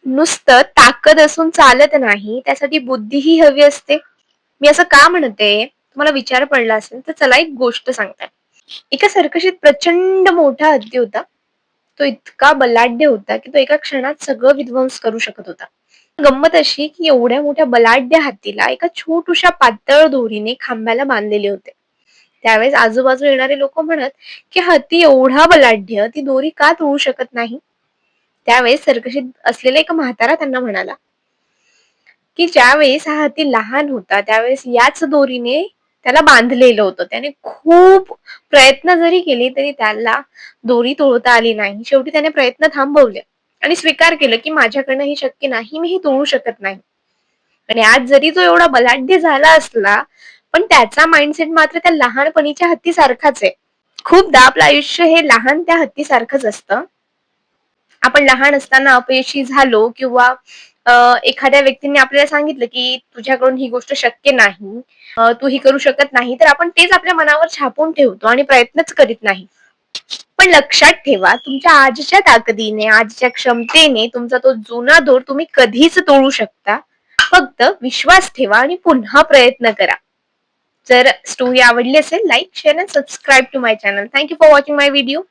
नुसतं ताकद असून चालत नाही, त्यासाठी बुद्धीही हवी असते. मी असं का म्हणते? तुम्हाला विचार पडला असेल, तर चला एक गोष्ट सांगते. एका सर्कशीत प्रचंड मोठा हत्ती होता. तो इतका बलाढ्य होता, की तो एका क्षणात सगळं विध्वंस करू शकत होता. गंमत अशी, की एवढ्या मोठ्या बलाढ्य हत्तीला एका छोटूशा पातळ दोरीने खांबाला बांधलेले होते. त्यावेळेस आजूबाजू येणारे लोक म्हणत, की हत्ती एवढा बलाढ्य ती दोरी का तोडू शकत नाही? त्यावेळेस सर्कशीत असलेला एक म्हातारा त्यांना म्हणाला, की ज्यावेळेस हा हत्ती लहान होता, त्यावेळेस याच दोरीने त्याला बांधलेलं होतं. त्याने खूप प्रयत्न जरी केले, तरी त्याला दोरी तोडता आली नाही. शेवटी त्याने प्रयत्न थांबवले आणि स्वीकार केलं, की माझ्याकडनं हे शक्य नाही, मी हे तोडू शकत नाही. आणि आज जरी तो एवढा बलाढ्य झाला असला, पण त्याचा माइंडसेट मात्र त्या लहानपणीच्या हत्तीसारखाच आहे. खूपदा आपलं आयुष्य हे लहान त्या हत्तीसारखंच असतं. आपण लहान असताना अपयशी झालो किंवा एखाद्या व्यक्तीने आपल्याला सांगितलं, की तुझ्याकडून ही गोष्ट शक्य नाही, तू ही करू शकत नाही, तर आपण तेच आपल्या मनावर छापून ठेवतो आणि प्रयत्नच करीत नाही. पण लक्षात ठेवा, तुमच्या आजच्या ताकदीने, आजच्या क्षमतेने तुमचा तो जुना दोर तुम्ही कधीच तोडू शकता. फक्त विश्वास ठेवा आणि पुन्हा प्रयत्न करा. जर स्टोरी आवडली असेल, लाईक, शेअर आणि subscribe to my channel. Thank you for watching my video.